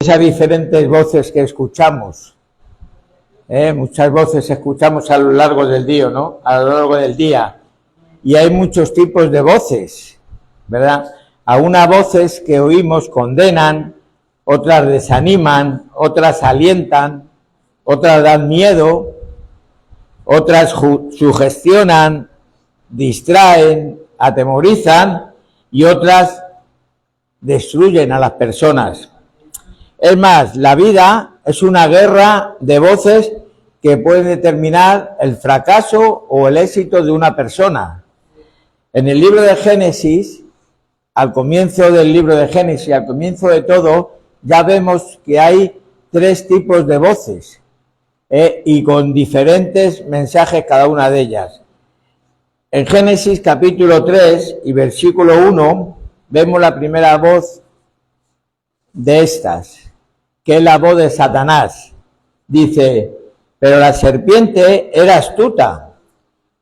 esas diferentes voces que escuchamos. Muchas voces escuchamos a lo largo del día, ¿no? A lo largo del día. Y hay muchos tipos de voces, ¿verdad? Algunas voces que oímos condenan, otras desaniman, otras alientan, otras dan miedo, otras sugestionan, distraen, atemorizan y otras destruyen a las personas. Es más, la vida es una guerra de voces que pueden determinar el fracaso o el éxito de una persona. En el libro de Génesis, al comienzo del libro de Génesis, al comienzo de todo, ya vemos que hay 3 tipos de voces y con diferentes mensajes cada una de ellas. En Génesis capítulo 3 y versículo 1 vemos la primera voz de estas, que es la voz de Satanás. Dice: pero la serpiente era astuta,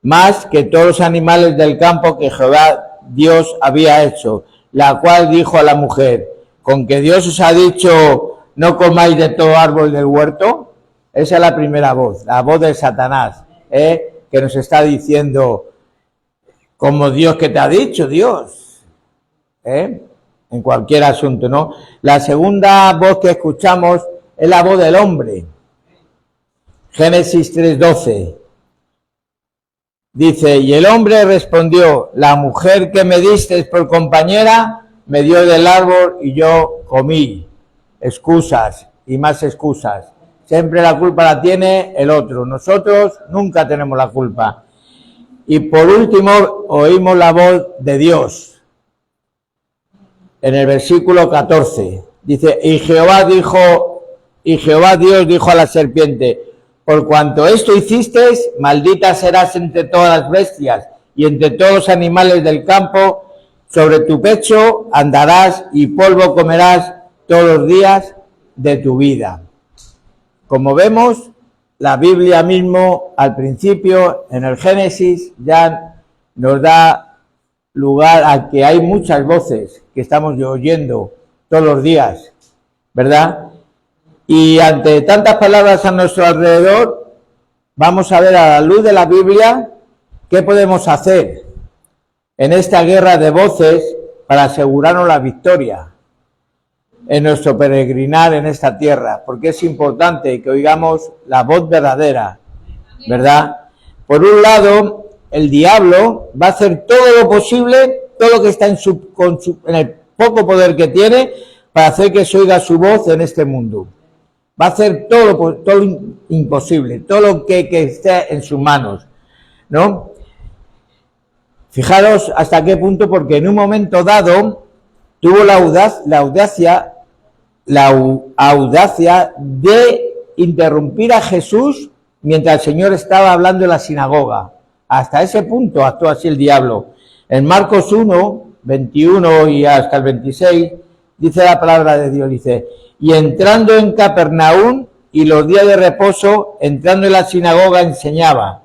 más que todos los animales del campo que Jehová Dios había hecho, la cual dijo a la mujer: ¿con que Dios os ha dicho no comáis de todo árbol del huerto? Esa es la primera voz, la voz de Satanás, que nos está diciendo, como Dios que te ha dicho, Dios, en cualquier asunto, ¿no? La segunda voz que escuchamos es la voz del hombre. Génesis 3:12 dice: y el hombre respondió: la mujer que me diste por compañera me dio del árbol y yo comí. Excusas y más excusas. Siempre la culpa la tiene el otro. Nosotros nunca tenemos la culpa. Y por último oímos la voz de Dios. En el versículo 14 dice: y Jehová Dios dijo a la serpiente: por cuanto esto hiciste, maldita serás entre todas las bestias y entre todos los animales del campo. Sobre tu pecho andarás y polvo comerás todos los días de tu vida. Como vemos, la Biblia mismo al principio, en el Génesis, ya nos da lugar a que hay muchas voces que estamos oyendo todos los días, ¿verdad? Y ante tantas palabras a nuestro alrededor, vamos a ver a la luz de la Biblia qué podemos hacer en esta guerra de voces para asegurarnos la victoria en nuestro peregrinar en esta tierra, porque es importante que oigamos la voz verdadera, ¿verdad? Por un lado, el diablo va a hacer todo lo posible, todo lo que está en el poco poder que tiene, para hacer que se oiga su voz en este mundo. Va a hacer todo lo imposible, todo lo que esté en sus manos, ¿no? Fijaros hasta qué punto, porque en un momento dado tuvo la audacia de interrumpir a Jesús mientras el Señor estaba hablando en la sinagoga. Hasta ese punto actuó así el diablo. En Marcos 1, 21 y hasta el 26, dice la palabra de Dios, dice: y entrando en Capernaum y los días de reposo, entrando en la sinagoga, enseñaba.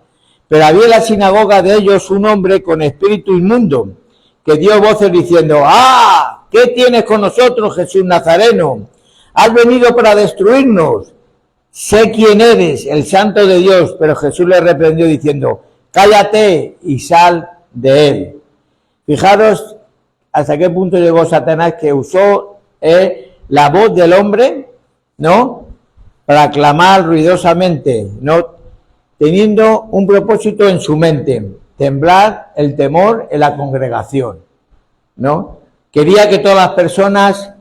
Pero había en la sinagoga de ellos un hombre con espíritu inmundo, que dio voces diciendo: ¡ah! ¿Qué tienes con nosotros, Jesús Nazareno? ¿Has venido para destruirnos? Sé quién eres, el Santo de Dios. Pero Jesús le reprendió diciendo: cállate y sal de él. Fijaros hasta qué punto llegó Satanás, que usó la voz del hombre, ¿no?, para clamar ruidosamente, ¿no?, teniendo un propósito en su mente: temblar el temor en la congregación, ¿no? Quería que todas las personas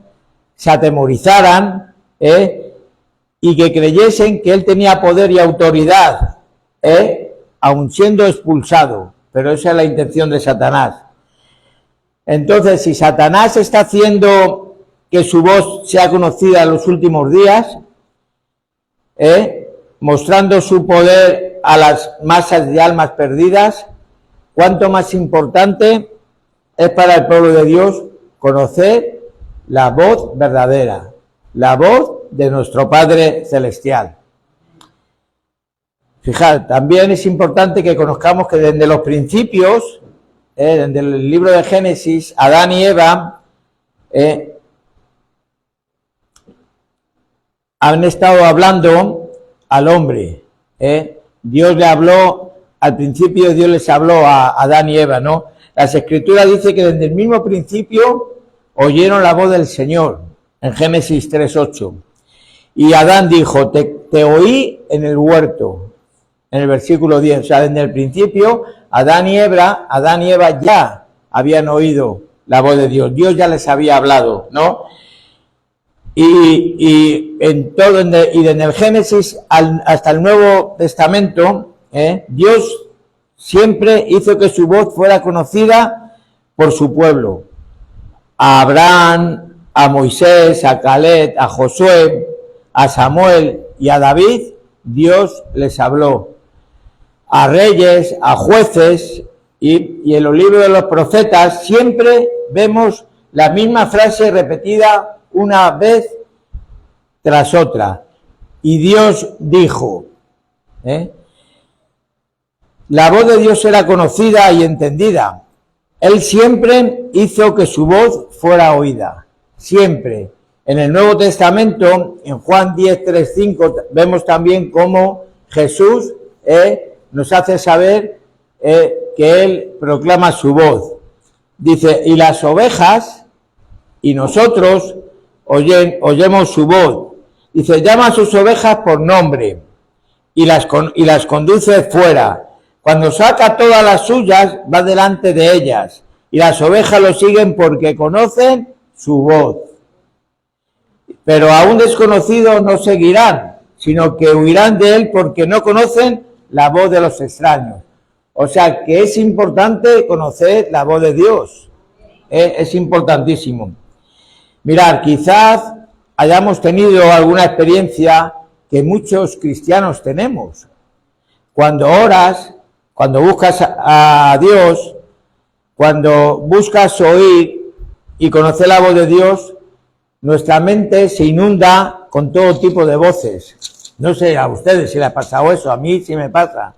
se atemorizaran, y que creyesen que él tenía poder y autoridad, aun siendo expulsado. Pero esa es la intención de Satanás. Entonces, si Satanás está haciendo que su voz sea conocida en los últimos días, mostrando su poder a las masas de almas perdidas, cuánto más importante es para el pueblo de Dios conocer la voz verdadera, la voz de nuestro Padre Celestial. Fijad, también es importante que conozcamos que desde los principios, desde el libro de Génesis, Adán y Eva han estado hablando al hombre. Dios le habló, al principio Dios les habló a Adán y Eva, ¿no? Las Escrituras dicen que desde el mismo principio oyeron la voz del Señor, en Génesis 3:8. Y Adán dijo, te oí en el huerto, en el versículo 10. O sea, desde el principio, Adán y Eva ya habían oído la voz de Dios. Dios ya les había hablado, ¿no? Y en todo, y desde el Génesis hasta el Nuevo Testamento, Dios siempre hizo que su voz fuera conocida por su pueblo. A Abraham, a Moisés, a Caleb, a Josué, a Samuel y a David, Dios les habló. A reyes, a jueces, y en los libros de los profetas siempre vemos la misma frase repetida una vez tras otra. Y Dios dijo, la voz de Dios era conocida y entendida. Él siempre hizo que su voz fuera oída. Siempre. En el Nuevo Testamento, en Juan 10:3-5, vemos también cómo Jesús nos hace saber que Él proclama su voz. Dice, y las ovejas y nosotros oyemos su voz. Dice, llama a sus ovejas por nombre y las conduce fuera. Cuando saca todas las suyas, va delante de ellas. Y las ovejas lo siguen porque conocen su voz. Pero a un desconocido no seguirán, sino que huirán de él porque no conocen la voz de los extraños. O sea que es importante conocer la voz de Dios. Es importantísimo. Mirad, quizás hayamos tenido alguna experiencia que muchos cristianos tenemos. Cuando oras, cuando buscas a Dios, cuando buscas oír y conocer la voz de Dios, nuestra mente se inunda con todo tipo de voces. No sé a ustedes si les ha pasado eso, a mí sí me pasa.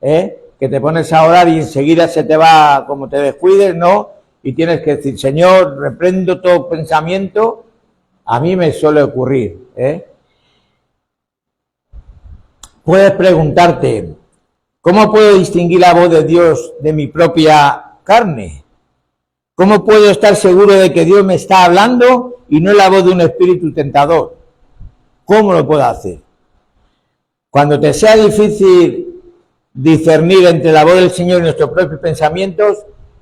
Que te pones a orar y enseguida se te va, como te descuides, ¿no? Y tienes que decir, Señor, reprendo todo pensamiento. A mí me suele ocurrir. Puedes preguntarte, ¿cómo puedo distinguir la voz de Dios de mi propia carne? ¿Cómo puedo estar seguro de que Dios me está hablando y no es la voz de un espíritu tentador? ¿Cómo lo puedo hacer? Cuando te sea difícil discernir entre la voz del Señor y nuestros propios pensamientos,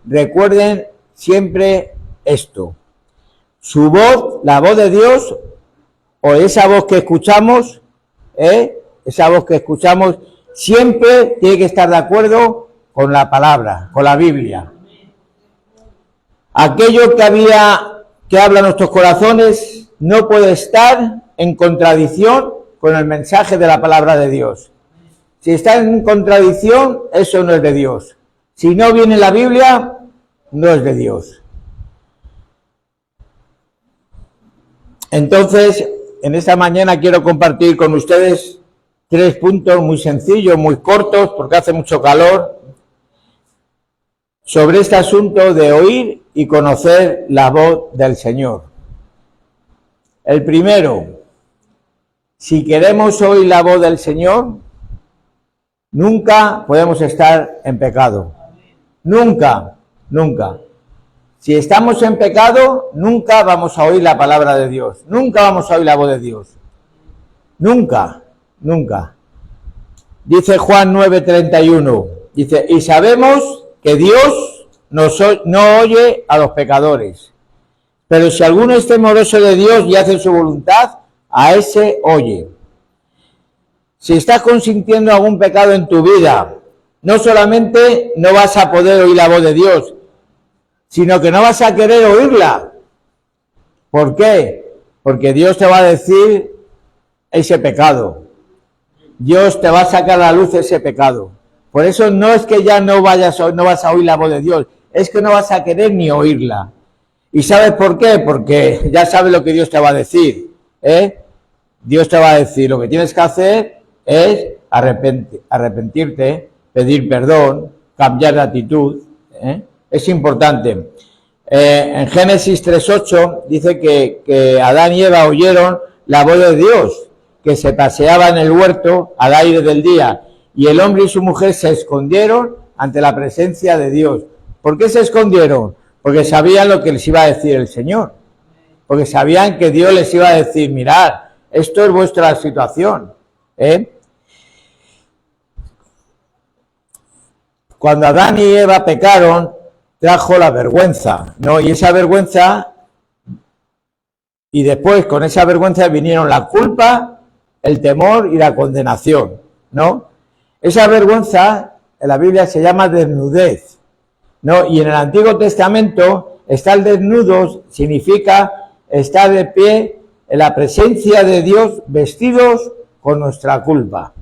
recuerden siempre esto. Su voz, la voz de Dios, o esa voz que escuchamos, siempre tiene que estar de acuerdo con la palabra, con la Biblia. Aquello que habla nuestros corazones no puede estar en contradicción con el mensaje de la palabra de Dios. Si está en contradicción, eso no es de Dios. Si no viene en la Biblia, no es de Dios. Entonces, en esta mañana quiero compartir con ustedes 3 puntos muy sencillos, muy cortos, porque hace mucho calor, sobre este asunto de oír y conocer la voz del Señor. El primero, si queremos oír la voz del Señor, nunca podemos estar en pecado. Nunca, nunca. Si estamos en pecado, nunca vamos a oír la palabra de Dios. Nunca vamos a oír la voz de Dios. Nunca, nunca. Dice Juan 9:31. Dice, y sabemos que Dios no oye a los pecadores. Pero si alguno es temeroso de Dios y hace su voluntad, a ese oye. Si estás consintiendo algún pecado en tu vida, no solamente no vas a poder oír la voz de Dios, sino que no vas a querer oírla. ¿Por qué? Porque Dios te va a decir ese pecado. Dios te va a sacar a la luz ese pecado. Por eso no es que ya no vas a oír la voz de Dios, es que no vas a querer ni oírla. ¿Y sabes por qué? Porque ya sabes lo que Dios te va a decir. Dios te va a decir, lo que tienes que hacer es arrepentirte, pedir perdón, cambiar de actitud. Es importante. En Génesis 3:8 dice que Adán y Eva oyeron la voz de Dios que se paseaba en el huerto al aire del día, y el hombre y su mujer se escondieron ante la presencia de Dios. ¿Por qué se escondieron? Porque sabían lo que les iba a decir el Señor, porque sabían que Dios les iba a decir, mirad, esto es vuestra situación, ¿eh? Cuando Adán y Eva pecaron, trajo la vergüenza, ¿no? Y esa vergüenza, y después con esa vergüenza vinieron la culpa, el temor y la condenación, ¿no? Esa vergüenza en la Biblia se llama desnudez, ¿no? Y en el Antiguo Testamento, estar desnudos significa estar de pie en la presencia de Dios, vestidos con nuestra culpa.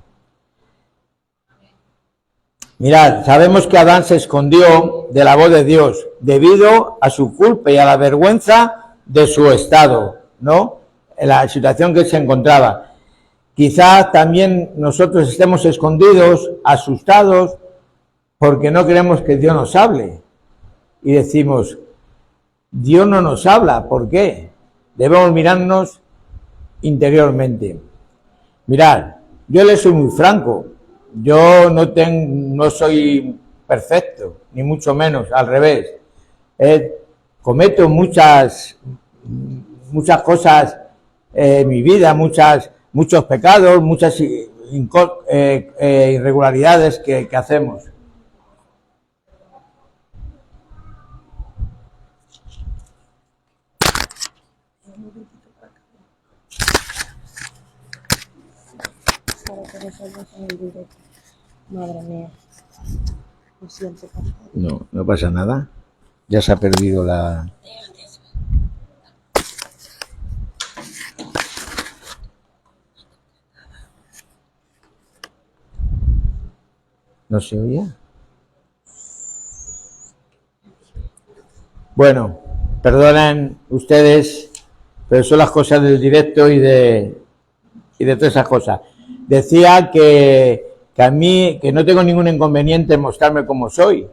Mirad, sabemos que Adán se escondió de la voz de Dios debido a su culpa y a la vergüenza de su estado, ¿no? En la situación que se encontraba. Quizás también nosotros estemos escondidos, asustados, porque no queremos que Dios nos hable. Y decimos, Dios no nos habla, ¿por qué? Debemos mirarnos interiormente. Mirad, yo le soy muy franco. Yo no soy perfecto, ni mucho menos, al revés. Cometo muchas cosas en mi vida, muchos pecados, muchas irregularidades que hacemos. Madre mía, lo siento. No pasa nada. Ya se ha perdido la... ¿No se oía? Bueno, perdonen ustedes, pero son las cosas del directo y de todas esas cosas. Decía que a mí, que no tengo ningún inconveniente en mostrarme como soy.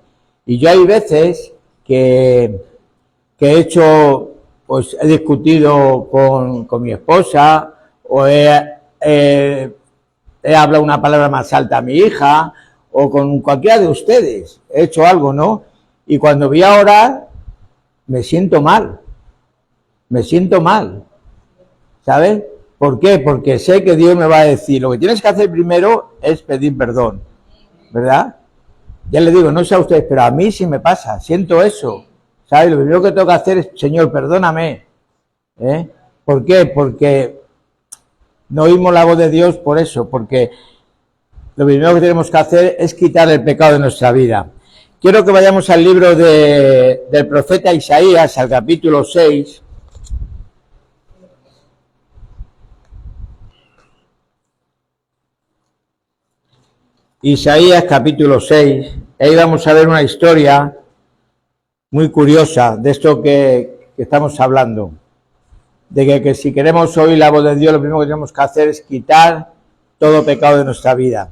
Y yo hay veces que he discutido con mi esposa, o he hablado una palabra más alta a mi hija, o con cualquiera de ustedes. He hecho algo, ¿no? Y cuando voy a orar, me siento mal. ¿Sabes? ¿Por qué? Porque sé que Dios me va a decir, lo que tienes que hacer primero es pedir perdón, ¿verdad? Ya le digo, no sé a ustedes, pero a mí sí me pasa, siento eso, ¿sabes? Lo primero que tengo que hacer es, Señor, perdóname, ¿eh? ¿Por qué? Porque no oímos la voz de Dios por eso, porque lo primero que tenemos que hacer es quitar el pecado de nuestra vida. Quiero que vayamos al libro del profeta Isaías, al capítulo 6, Isaías capítulo 6, ahí vamos a ver una historia muy curiosa de esto que estamos hablando, de que si queremos oír la voz de Dios, lo primero que tenemos que hacer es quitar todo pecado de nuestra vida.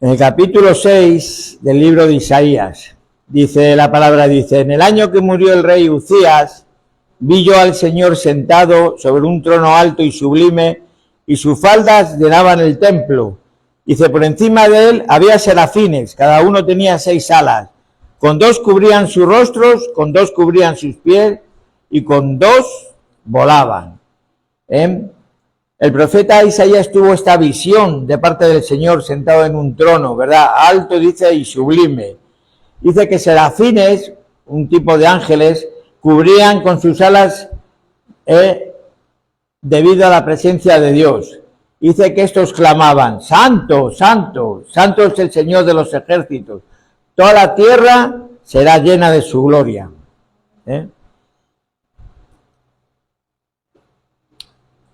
En el capítulo 6 del libro de Isaías, dice la palabra, dice, en el año que murió el rey Uzías, vi yo al Señor sentado sobre un trono alto y sublime, y sus faldas llenaban el templo. Dice, por encima de él había serafines, cada uno tenía 6 alas, con 2 cubrían sus rostros, con 2 cubrían sus pies, y con 2 volaban. El profeta Isaías tuvo esta visión de parte del Señor sentado en un trono, ¿verdad? Alto, dice, y sublime. Dice que serafines, un tipo de ángeles, cubrían con sus alas debido a la presencia de Dios. Dice que estos clamaban, Santo, Santo, Santo es el Señor de los ejércitos. Toda la tierra será llena de su gloria.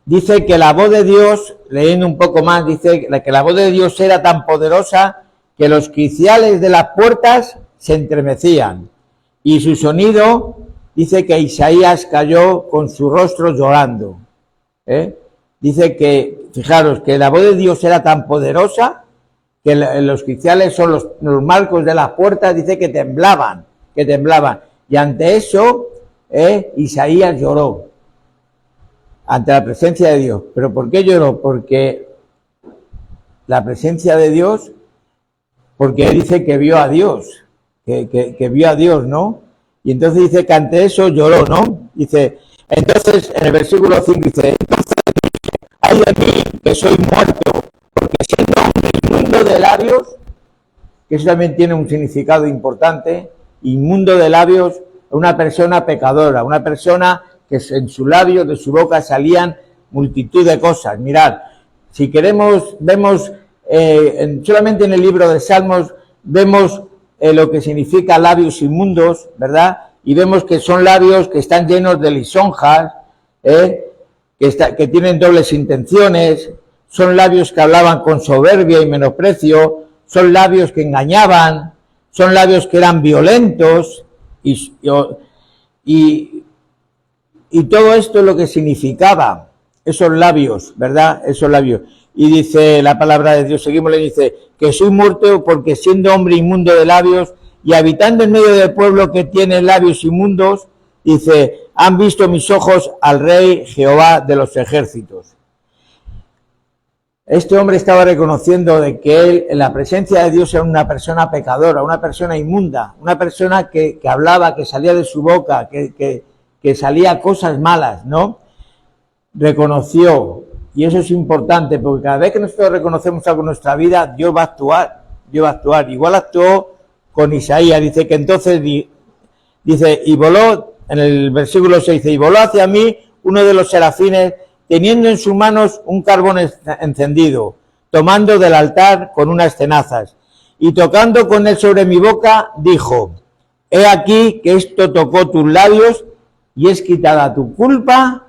Dice que la voz de Dios, leyendo un poco más, dice que la voz de Dios era tan poderosa que los quiciales de las puertas se entremecían. Y su sonido, dice que Isaías cayó con su rostro llorando. Dice que, fijaros, que la voz de Dios era tan poderosa que los quiciales son los marcos de las puertas, dice que temblaban. Y ante eso, Isaías lloró. ante la presencia de Dios. ¿Pero por qué lloró? Porque la presencia de Dios, porque dice que vio a Dios, que vio a Dios, ¿no? Y entonces dice que ante eso lloró, ¿no? Dice, entonces, en el versículo 5 dice, entonces, ay de mí, que soy muerto, porque siendo hombre inmundo de labios, que eso también tiene un significado importante, inmundo de labios, una persona pecadora, una persona que en sus labios, de su boca salían multitud de cosas. Mirad, si queremos, vemos, solamente en el libro de Salmos, vemos lo que significa labios inmundos, ¿verdad? Y vemos que son labios que están llenos de lisonjas, que tienen dobles intenciones, son labios que hablaban con soberbia y menosprecio, son labios que engañaban, son labios que eran violentos, y todo esto es lo que significaba esos labios, ¿verdad? Esos labios. Y dice la palabra de Dios, seguimos, le dice, que soy muerto porque siendo hombre inmundo de labios y habitando en medio del pueblo que tiene labios inmundos, dice, han visto mis ojos al Rey Jehová de los ejércitos. Este hombre estaba reconociendo de que él, en la presencia de Dios, era una persona pecadora, una persona inmunda, una persona que hablaba, que salía de su boca, que salía cosas malas, ¿no? Reconoció, y eso es importante, porque cada vez que nosotros reconocemos algo en nuestra vida, Dios va a actuar, Dios va a actuar. Igual actuó con Isaías, dice que entonces, dice, y voló, en el versículo 6 dice, y voló hacia mí uno de los serafines, teniendo en sus manos un carbón encendido, tomando del altar con unas tenazas, y tocando con él sobre mi boca, dijo, he aquí que esto tocó tus labios, y es quitada tu culpa,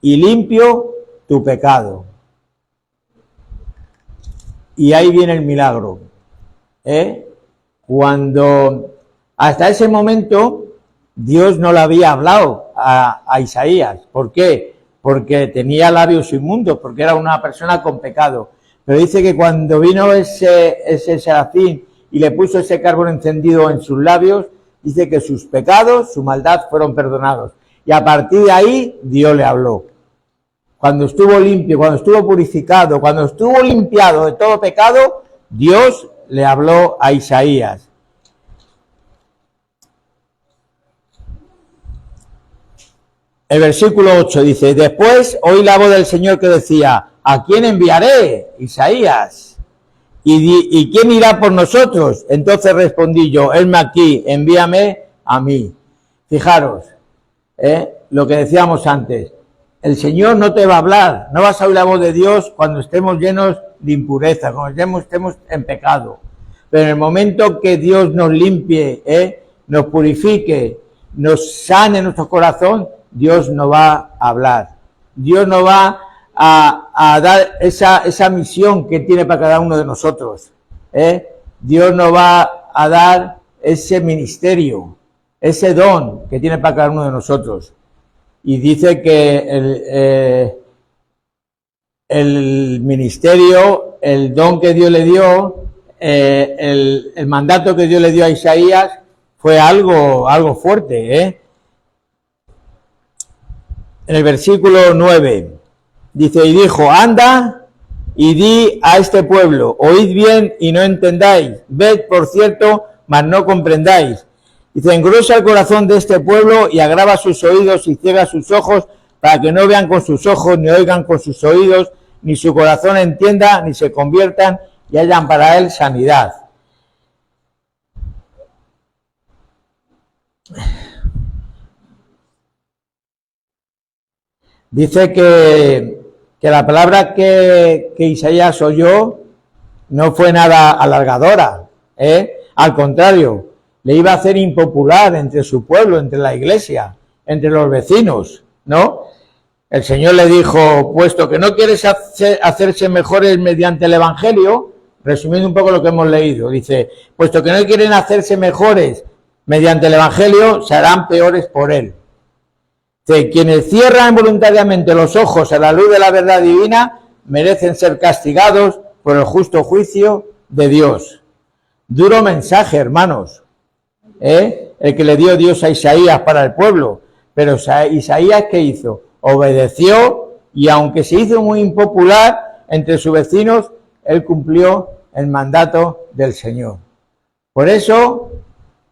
y limpio tu pecado. Y ahí viene el milagro, Cuando hasta ese momento Dios no le había hablado a Isaías. ¿Por qué? Porque tenía labios inmundos, porque era una persona con pecado. Pero dice que cuando vino ese serafín y le puso ese carbón encendido en sus labios, dice que sus pecados, su maldad fueron perdonados. Y a partir de ahí Dios le habló. Cuando estuvo limpio, cuando estuvo purificado, cuando estuvo limpiado de todo pecado, Dios le habló a Isaías. El versículo 8 dice, después oí la voz del Señor que decía, ¿a quién enviaré? Isaías. ¿Y quién irá por nosotros? Entonces respondí yo, heme aquí, envíame a mí. Fijaros, lo que decíamos antes, el Señor no te va a hablar, no vas a oír la voz de Dios cuando estemos llenos de impureza, cuando estemos en pecado. Pero en el momento que Dios nos limpie, nos purifique, nos sane nuestro corazón, Dios nos va a hablar. Dios nos va a dar esa misión que tiene para cada uno de nosotros. Dios nos va a dar ese ministerio, ese don que tiene para cada uno de nosotros. Y dice que el ministerio, el don que Dios le dio, el mandato que Dios le dio a Isaías fue algo fuerte, En el versículo 9 dice, y dijo, anda y di a este pueblo, oíd bien y no entendáis, ved por cierto, mas no comprendáis. Dice, engruesa el corazón de este pueblo y agrava sus oídos y ciega sus ojos para que no vean con sus ojos, ni oigan con sus oídos, ni su corazón entienda, ni se conviertan y hayan para él sanidad. Dice que la palabra que Isaías oyó no fue nada alargadora, al contrario, le iba a hacer impopular entre su pueblo, entre la iglesia, entre los vecinos, ¿no? El Señor le dijo, puesto que no quieres hacerse mejores mediante el Evangelio, resumiendo un poco lo que hemos leído, dice, puesto que no quieren hacerse mejores mediante el Evangelio, se harán peores por él. Dice, quienes cierran voluntariamente los ojos a la luz de la verdad divina, merecen ser castigados por el justo juicio de Dios. Duro mensaje, hermanos, el que le dio Dios a Isaías para el pueblo. Pero Isaías, ¿qué hizo? obedeció y aunque se hizo muy impopular entre sus vecinos, él cumplió el mandato del Señor. Por eso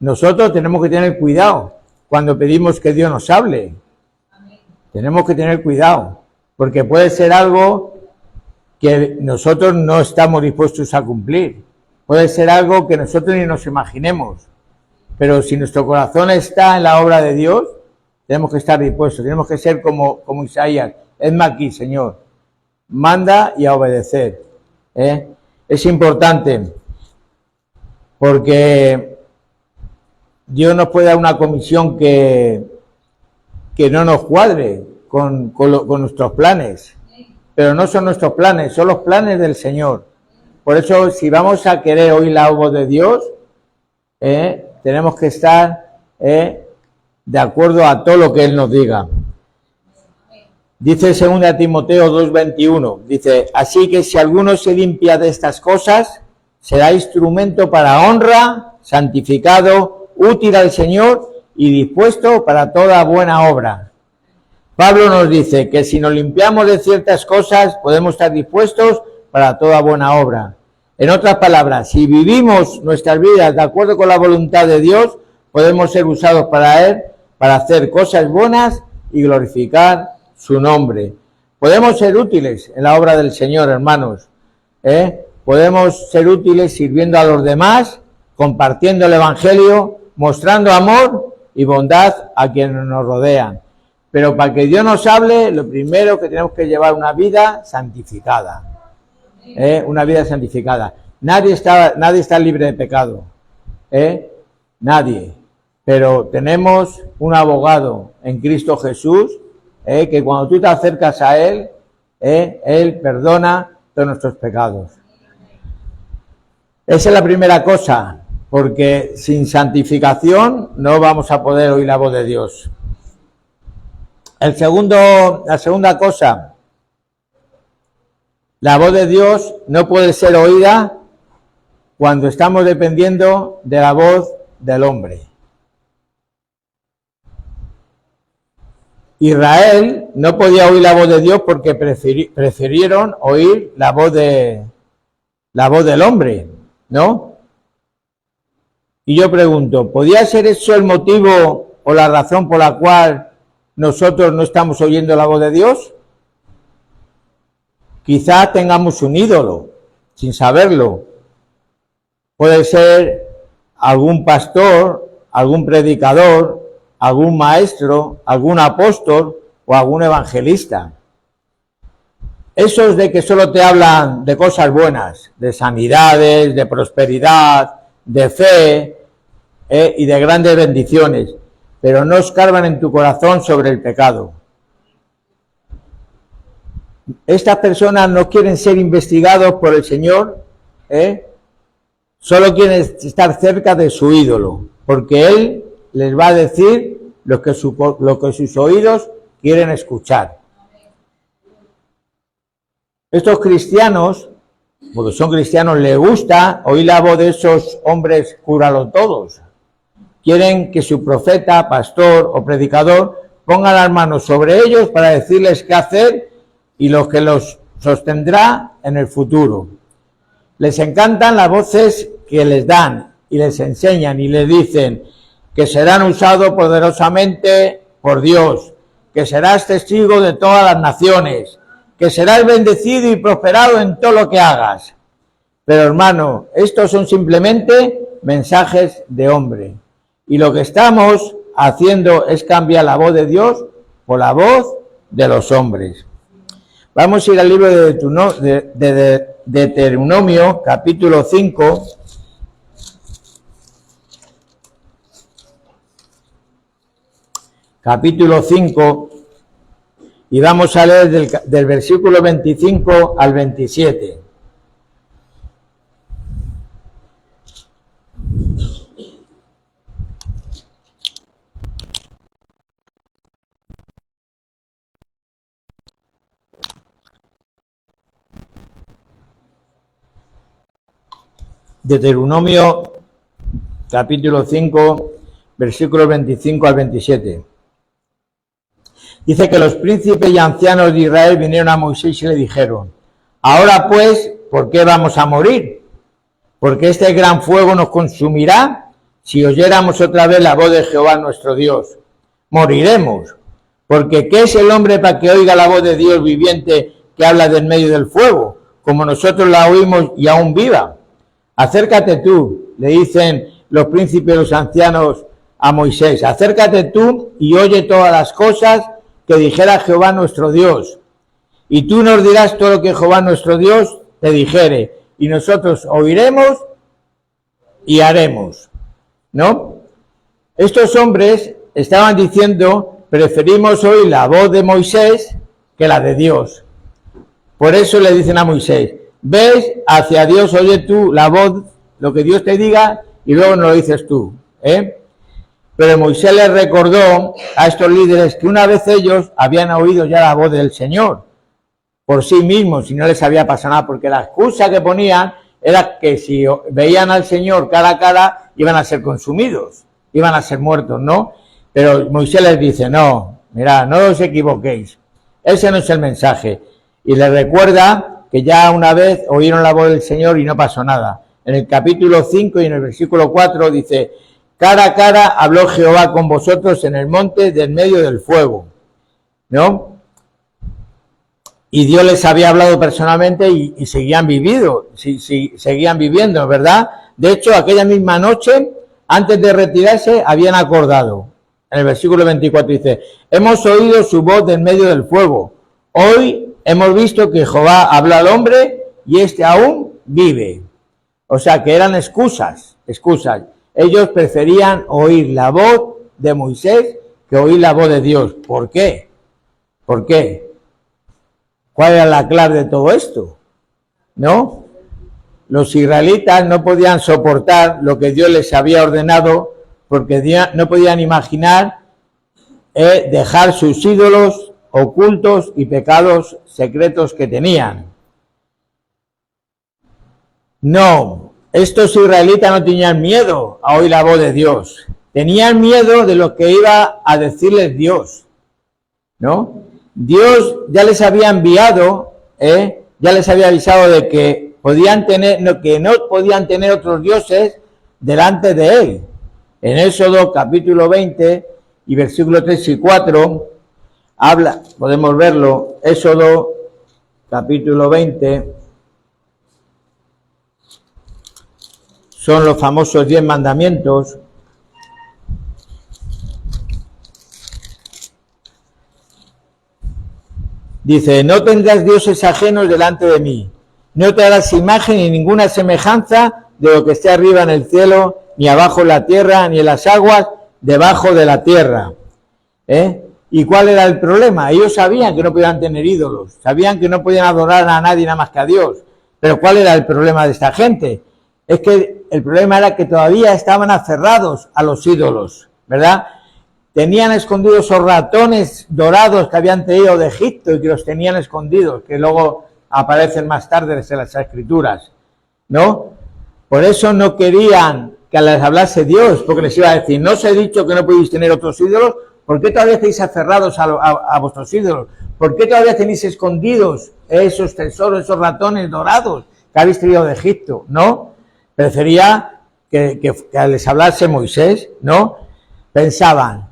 nosotros tenemos que tener cuidado cuando pedimos que Dios nos hable. Tenemos que tener cuidado, porque puede ser algo que nosotros no estamos dispuestos a cumplir. Puede ser algo que nosotros ni nos imaginemos. Pero si nuestro corazón está en la obra de Dios, tenemos que estar dispuestos. Tenemos que ser como Isaías. Hedme aquí, Señor. Manda y a obedecer. Es importante, porque Dios nos puede dar una comisión que no nos cuadre con nuestros planes, pero no son nuestros planes, son los planes del Señor. Por eso, si vamos a querer oír la voz de Dios, tenemos que estar de acuerdo a todo lo que Él nos diga. Dice 2 Timoteo 2:21, dice, así que si alguno se limpia de estas cosas, será instrumento para honra, santificado, útil al Señor y dispuesto para toda buena obra. Pablo nos dice que si nos limpiamos de ciertas cosas, podemos estar dispuestos para toda buena obra. En otras palabras, si vivimos nuestras vidas de acuerdo con la voluntad de Dios, podemos ser usados para Él, para hacer cosas buenas y glorificar su nombre. Podemos ser útiles en la obra del Señor, hermanos. Podemos ser útiles sirviendo a los demás, compartiendo el Evangelio, mostrando amor y bondad a quienes nos rodean. Pero para que Dios nos hable, lo primero que tenemos que llevar una vida santificada. Una vida santificada. Nadie está libre de pecado. Nadie. Pero tenemos un abogado en Cristo Jesús, que cuando tú te acercas a Él, Él perdona todos nuestros pecados. Esa es la primera cosa, porque sin santificación no vamos a poder oír la voz de Dios. La segunda cosa, la voz de Dios no puede ser oída cuando estamos dependiendo de la voz del hombre. Israel no podía oír la voz de Dios porque prefirieron oír la voz del hombre, ¿no? Y yo pregunto, ¿podría ser eso el motivo o la razón por la cual nosotros no estamos oyendo la voz de Dios? Quizás tengamos un ídolo, sin saberlo. Puede ser algún pastor, algún predicador, algún maestro, algún apóstol o algún evangelista. Esos de que solo te hablan de cosas buenas, de sanidades, de prosperidad, de fe y de grandes bendiciones, pero no escarban en tu corazón sobre el pecado. Estas personas no quieren ser investigados por el Señor, solo quieren estar cerca de su ídolo, porque Él les va a decir lo que sus oídos quieren escuchar. Estos cristianos, porque son cristianos, les gusta oír la voz de esos hombres cúralo todos. Quieren que su profeta, pastor o predicador ponga las manos sobre ellos para decirles qué hacer y lo que los sostendrá en el futuro. Les encantan las voces que les dan y les enseñan y les dicen que serán usados poderosamente por Dios, que serás testigo de todas las naciones, que serás bendecido y prosperado en todo lo que hagas. Pero hermano, estos son simplemente mensajes de hombre. Y lo que estamos haciendo es cambiar la voz de Dios por la voz de los hombres. Vamos a ir al libro de Deuteronomio, capítulo 5. Capítulo 5, y vamos a leer del versículo 25 al 27. Deuteronomio, capítulo 5, versículos 25 al 27. Dice que los príncipes y ancianos de Israel vinieron a Moisés y le dijeron: ahora pues, ¿por qué vamos a morir? Porque este gran fuego nos consumirá. Si oyéramos otra vez la voz de Jehová nuestro Dios, moriremos. Porque ¿qué es el hombre para que oiga la voz de Dios viviente que habla del medio del fuego, como nosotros la oímos y aún viva? Acércate tú, le dicen los príncipes y los ancianos a Moisés, acércate tú y oye todas las cosas que dijera Jehová nuestro Dios. Y tú nos dirás todo lo que Jehová nuestro Dios te dijere, y nosotros oiremos y haremos. ¿No? Estos hombres estaban diciendo: preferimos oír la voz de Moisés que la de Dios. Por eso le dicen a Moisés: ves hacia Dios, oye tú la voz, lo que Dios te diga, y luego nos lo dices tú. Pero Moisés les recordó a estos líderes que una vez ellos habían oído ya la voz del Señor por sí mismos, y no les había pasado nada, porque la excusa que ponían era que si veían al Señor cara a cara, iban a ser consumidos, iban a ser muertos, ¿no? Pero Moisés les dice: no, mirad, no os equivoquéis, ese no es el mensaje. Y les recuerda que ya una vez oyeron la voz del Señor y no pasó nada. En el capítulo 5 y en el versículo 4 dice: cara a cara habló Jehová con vosotros en el monte del medio del fuego, ¿no? Y Dios les había hablado personalmente y seguían seguían viviendo, ¿verdad? De hecho, aquella misma noche, antes de retirarse, habían acordado. En el versículo 24 dice: hemos oído su voz del medio del fuego. Hoy hemos visto que Jehová habla al hombre y éste aún vive. O sea, que eran excusas. Ellos preferían oír la voz de Moisés que oír la voz de Dios. ¿Por qué? ¿Por qué? ¿Cuál era la clave de todo esto? ¿No? Los israelitas no podían soportar lo que Dios les había ordenado, porque no podían imaginar dejar sus ídolos ocultos y pecados secretos que tenían. No, estos israelitas no tenían miedo a oír la voz de Dios, tenían miedo de lo que iba a decirles Dios, ¿no? Dios ya les había enviado, ya les había avisado de que no podían tener otros dioses delante de él. En Éxodo capítulo 20 y versículos 3 y 4 habla, podemos verlo, Éxodo capítulo 20, son los famosos 10 mandamientos. Dice: no tendrás dioses ajenos delante de mí, no te harás imagen ni ninguna semejanza de lo que esté arriba en el cielo, ni abajo en la tierra, ni en las aguas debajo de la tierra. ¿Y cuál era el problema? Ellos sabían que no podían tener ídolos, sabían que no podían adorar a nadie nada más que a Dios. Pero ¿cuál era el problema de esta gente? Es que el problema era que todavía estaban aferrados a los ídolos, ¿verdad? Tenían escondidos esos ratones dorados que habían traído de Egipto y que los tenían escondidos, que luego aparecen más tarde en las Escrituras, ¿no? Por eso no querían que les hablase Dios, porque les iba a decir: ¿no os he dicho que no podéis tener otros ídolos? ¿Por qué todavía estáis aferrados a vuestros ídolos? ¿Por qué todavía tenéis escondidos esos tesoros, esos ratones dorados que habéis traído de Egipto? ¿No? Prefería que les hablase Moisés, ¿no? Pensaban: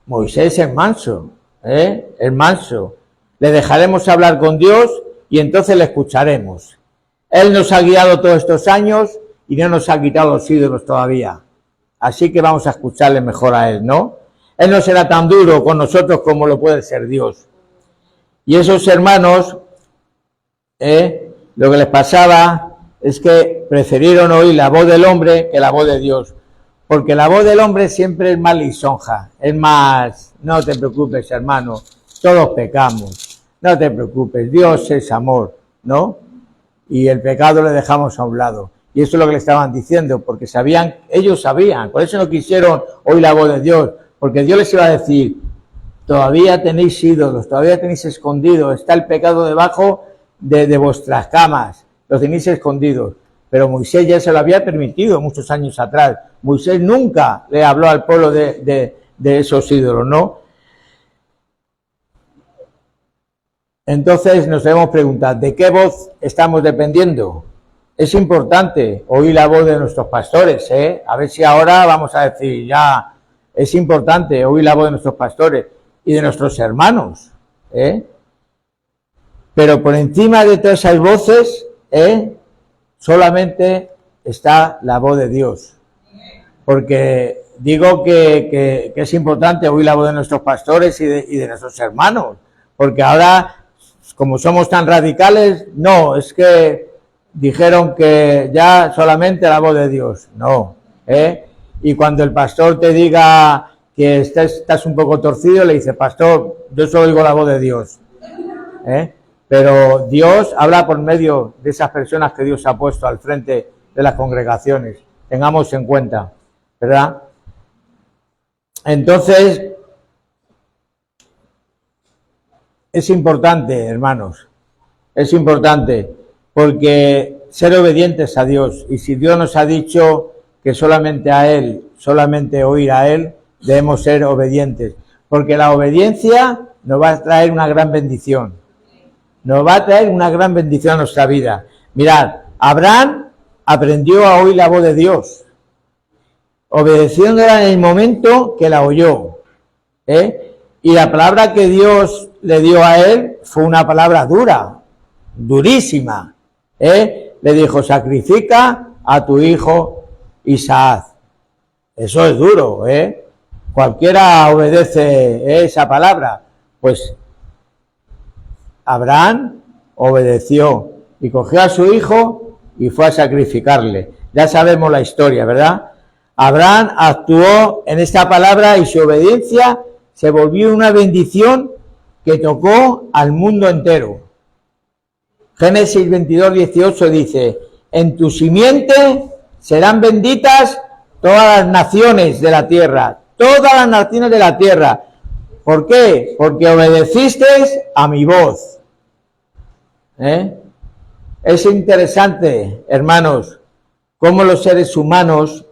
Moisés es manso, es manso. Le dejaremos hablar con Dios y entonces le escucharemos. Él nos ha guiado todos estos años y no nos ha quitado los ídolos todavía. Así que vamos a escucharle mejor a él, ¿no? Él no será tan duro con nosotros como lo puede ser Dios. Y esos hermanos, lo que les pasaba es que prefirieron oír la voz del hombre que la voz de Dios. Porque la voz del hombre siempre es más lisonja, es más: no te preocupes, hermano, todos pecamos, no te preocupes, Dios es amor, ¿no? Y el pecado le dejamos a un lado. Y eso es lo que le estaban diciendo, porque ellos sabían, por eso no quisieron oír la voz de Dios, porque Dios les iba a decir: todavía tenéis ídolos, todavía tenéis escondidos, está el pecado debajo de vuestras camas, los tenéis escondidos. Pero Moisés ya se lo había permitido muchos años atrás. Moisés nunca le habló al pueblo de esos ídolos, ¿no? Entonces nos debemos preguntar, ¿de qué voz estamos dependiendo? Es importante oír la voz de nuestros pastores, ¿eh? A ver si ahora vamos a decir, ya, es importante oír la voz de nuestros pastores y de nuestros hermanos, ¿eh? Pero por encima de todas esas voces, solamente está la voz de Dios. Porque digo que es importante oír la voz de nuestros pastores y de nuestros hermanos. Porque ahora, como somos tan radicales, no, es que dijeron que ya solamente la voz de Dios. No, Y cuando el pastor te diga que estás un poco torcido, le dice, pastor, yo solo oigo la voz de Dios. Pero Dios habla por medio de esas personas que Dios ha puesto al frente de las congregaciones. Tengamos en cuenta, ¿verdad? Entonces, es importante, hermanos, es importante, porque ser obedientes a Dios, y si Dios nos ha dicho que solamente a Él, solamente oír a Él, debemos ser obedientes, porque la obediencia nos va a traer una gran bendición. Nos va a traer una gran bendición a nuestra vida. Mirad, Abraham aprendió a oír la voz de Dios, obedeciéndola en el momento que la oyó. Y la palabra que Dios le dio a él fue una palabra dura, durísima. Le dijo, sacrifica a tu hijo Isaac. Eso es duro, Cualquiera obedece esa palabra. Pues Abraham obedeció y cogió a su hijo y fue a sacrificarle. Ya sabemos la historia, ¿verdad? Abraham actuó en esta palabra y su obediencia se volvió una bendición que tocó al mundo entero. Génesis 22:18 dice, en tu simiente serán benditas todas las naciones de la tierra, todas las naciones de la tierra. ¿Por qué? Porque obedeciste a mi voz. Es interesante, hermanos, cómo los seres humanos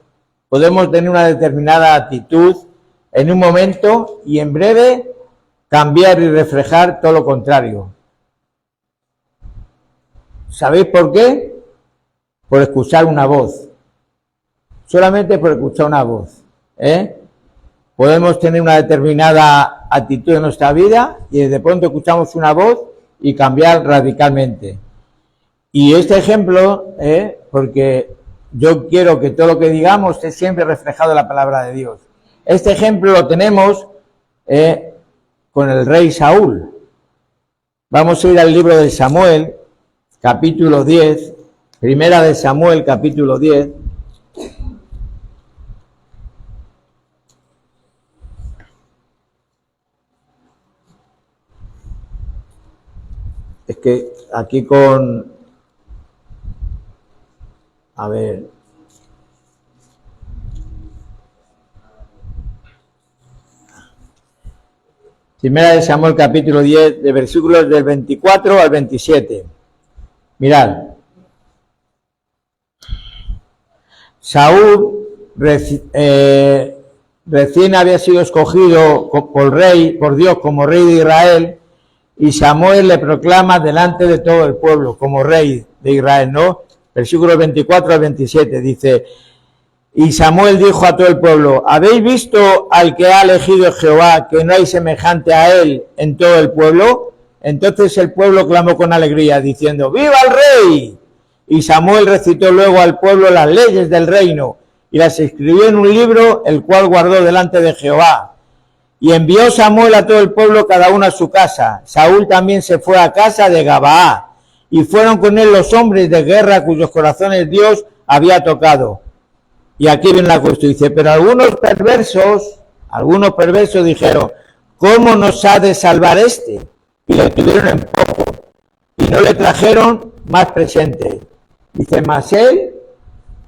podemos tener una determinada actitud en un momento y en breve cambiar y reflejar todo lo contrario. ¿Sabéis por qué? Por escuchar una voz. Solamente por escuchar una voz. Podemos tener una determinada actitud en nuestra vida y de pronto escuchamos una voz y cambiar radicalmente. Y este ejemplo, porque yo quiero que todo lo que digamos esté siempre reflejado en la palabra de Dios. Este ejemplo lo tenemos con el rey Saúl. Vamos a ir al libro de Samuel, capítulo 10, primera de Samuel, capítulo 10. Es que aquí con... A ver... Primera de Samuel, capítulo 10, de versículos del 24 al 27. Mirad. Saúl recién había sido escogido por Dios como rey de Israel, y Samuel le proclama delante de todo el pueblo como rey de Israel, ¿no? Versículos 24 al 27 dice, y Samuel dijo a todo el pueblo, ¿habéis visto al que ha elegido Jehová, que no hay semejante a él en todo el pueblo? Entonces el pueblo clamó con alegría, diciendo, ¡viva el rey! Y Samuel recitó luego al pueblo las leyes del reino, y las escribió en un libro, el cual guardó delante de Jehová. Y envió Samuel a todo el pueblo, cada uno a su casa. Saúl también se fue a casa de Gabaá, y fueron con él los hombres de guerra cuyos corazones Dios había tocado. Y aquí viene la cuestión, dice, pero algunos perversos dijeron, ¿cómo nos ha de salvar este? Y le tuvieron en poco, y no le trajeron más presentes. Dice, mas él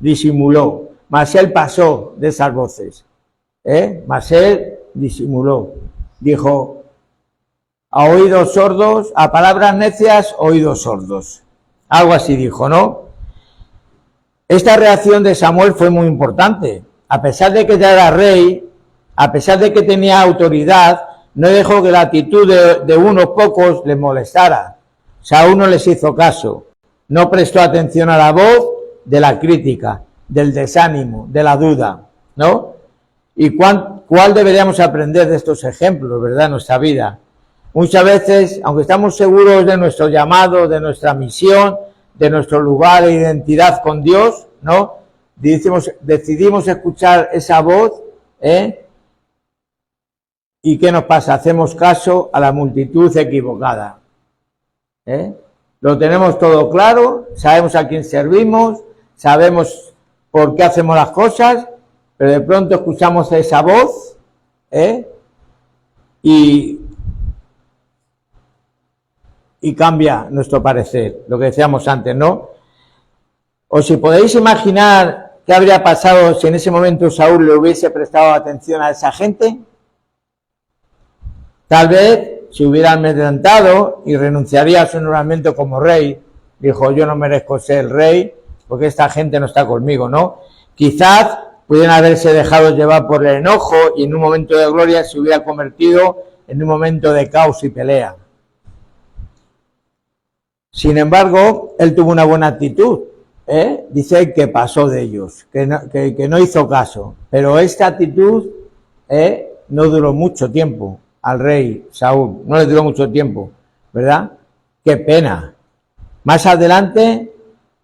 disimuló, mas él pasó de esas voces, mas él disimuló, dijo, a oídos sordos, a palabras necias, oídos sordos. Algo así dijo, ¿no? Esta reacción de Samuel fue muy importante. A pesar de que ya era rey, a pesar de que tenía autoridad, no dejó que la actitud de unos pocos les molestara. Saúl no les hizo caso, no prestó atención a la voz de la crítica, del desánimo, de la duda, ¿no? ¿Y cuál deberíamos aprender de estos ejemplos, verdad, en nuestra vida? Muchas veces, aunque estamos seguros de nuestro llamado, de nuestra misión, de nuestro lugar e identidad con Dios, ¿no? Decidimos escuchar esa voz, ¿y qué nos pasa? Hacemos caso a la multitud equivocada. Lo tenemos todo claro, sabemos a quién servimos, sabemos por qué hacemos las cosas, pero de pronto escuchamos esa voz, y cambia nuestro parecer, lo que decíamos antes, ¿no? O si podéis imaginar qué habría pasado si en ese momento Saúl le hubiese prestado atención a esa gente, tal vez se hubiera amedrentado y renunciaría a su nombramiento como rey. Dijo, yo no merezco ser el rey porque esta gente no está conmigo, ¿no? Quizás pudieran haberse dejado llevar por el enojo y en un momento de gloria se hubiera convertido en un momento de caos y pelea. Sin embargo, él tuvo una buena actitud, dice que pasó de ellos, que no hizo caso, pero esta actitud no duró mucho tiempo al rey Saúl, no le duró mucho tiempo, ¿verdad? Qué pena. Más adelante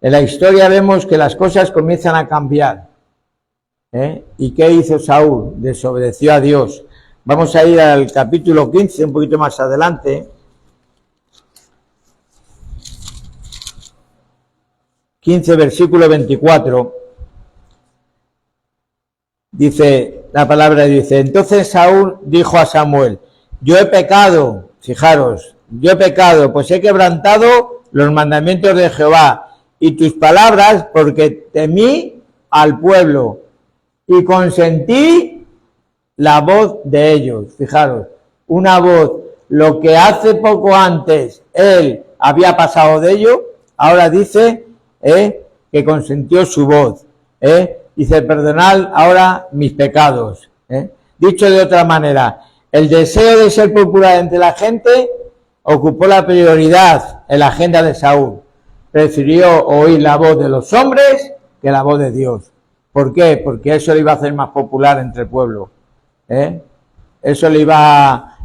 en la historia vemos que las cosas comienzan a cambiar. ¿Y qué hizo Saúl? Desobedeció a Dios. Vamos a ir al capítulo 15, un poquito más adelante. 15, versículo 24. Dice, la palabra dice, entonces Saúl dijo a Samuel, yo he pecado, fijaros, yo he pecado, pues he quebrantado los mandamientos de Jehová y tus palabras, porque temí al pueblo y consentí la voz de ellos. Fijaros, una voz, lo que hace poco antes él había pasado de ello, ahora dice que consentió su voz. Dice, perdonad ahora mis pecados. Dicho de otra manera, el deseo de ser popular entre la gente ocupó la prioridad en la agenda de Saúl. Prefirió oír la voz de los hombres que la voz de Dios. ¿Por qué? Porque eso le iba a hacer más popular entre el pueblo. Eso le iba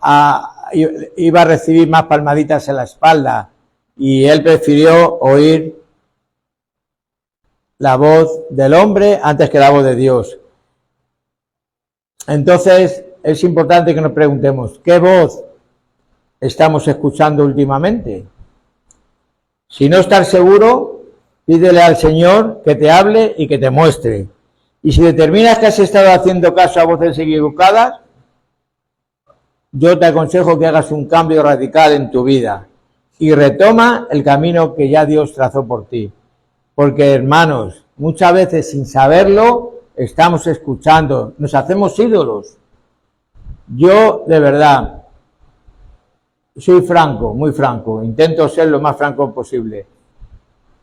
a recibir más palmaditas en la espalda. Y él prefirió oír la voz del hombre antes que la voz de Dios. Entonces, es importante que nos preguntemos, ¿qué voz estamos escuchando últimamente? Si no estás seguro, pídele al Señor que te hable y que te muestre. Y si determinas que has estado haciendo caso a voces equivocadas, yo te aconsejo que hagas un cambio radical en tu vida y retoma el camino que ya Dios trazó por ti. Porque, hermanos, muchas veces sin saberlo, estamos escuchando, nos hacemos ídolos. Yo, de verdad, soy franco, muy franco, intento ser lo más franco posible.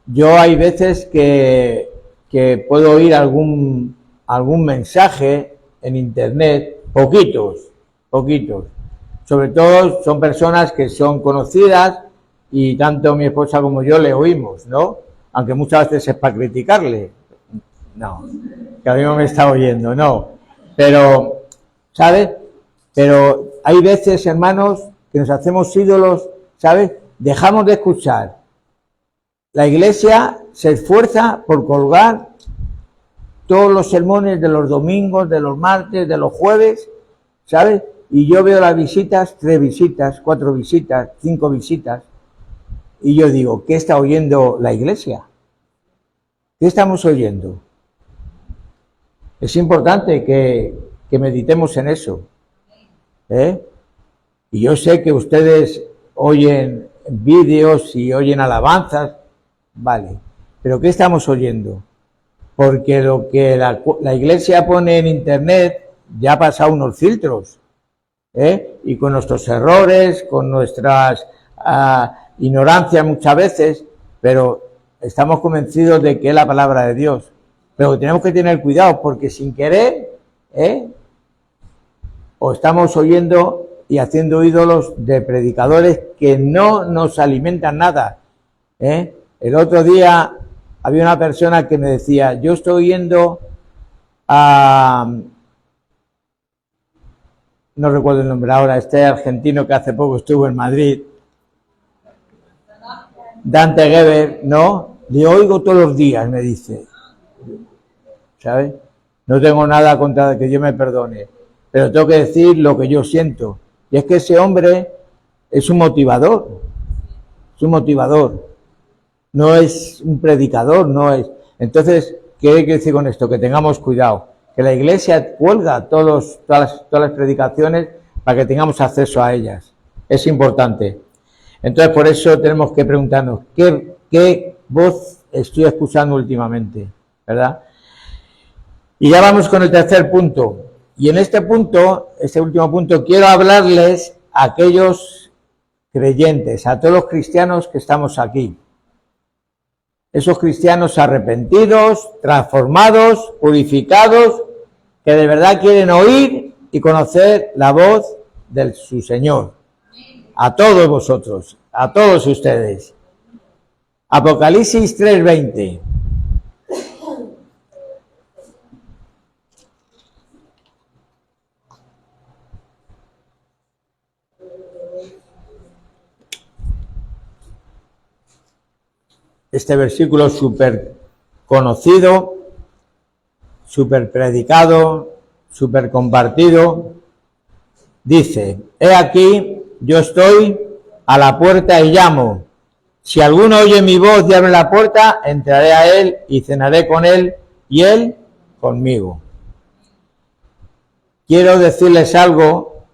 Yo hay veces que puedo oír algún mensaje en internet, poquitos. Sobre todo son personas que son conocidas y tanto mi esposa como yo le oímos, ¿no? Aunque muchas veces es para criticarle. No, que a mí no me está oyendo, no. Pero, ¿sabes? Pero hay veces, hermanos, que nos hacemos ídolos, ¿sabes? Dejamos de escuchar. La Iglesia se esfuerza por colgar todos los sermones de los domingos, de los martes, de los jueves, ¿sabes? Y yo veo las visitas, 3 visitas, 4 visitas, 5 visitas, y yo digo, ¿qué está oyendo la Iglesia? ¿Qué estamos oyendo? Es importante que meditemos en eso. Y yo sé que ustedes oyen vídeos y oyen alabanzas, vale, pero ¿qué estamos oyendo? Porque lo que la Iglesia pone en internet ya ha pasado unos filtros, y con nuestros errores, con nuestras ignorancias muchas veces, pero estamos convencidos de que es la palabra de Dios. Pero tenemos que tener cuidado porque sin querer o estamos oyendo y haciendo ídolos de predicadores que no nos alimentan nada. El otro día había una persona que me decía, yo estoy oyendo a... no recuerdo el nombre ahora, este argentino que hace poco estuvo en Madrid, Dante Gebel, ¿no? Le oigo todos los días, me dice, ¿sabes? No tengo nada contra que Dios me perdone, pero tengo que decir lo que yo siento. Y es que ese hombre es un motivador, no es un predicador, no es... Entonces, ¿qué hay que decir con esto? Que tengamos cuidado, que la Iglesia cuelga todas las predicaciones para que tengamos acceso a ellas. Es importante. Entonces, por eso tenemos que preguntarnos, ¿qué voz estoy escuchando últimamente? ¿Verdad? Y ya vamos con el tercer punto. Y en este punto, este último punto, quiero hablarles a aquellos creyentes, a todos los cristianos que estamos aquí. Esos cristianos arrepentidos, transformados, purificados, que de verdad quieren oír y conocer la voz de su Señor. A todos vosotros, a todos ustedes. Apocalipsis 3:20. Este versículo súper conocido, súper predicado, súper compartido, dice, he aquí, yo estoy a la puerta y llamo. Si alguno oye mi voz y abre la puerta, entraré a él y cenaré con él y él conmigo. Quiero decirles algo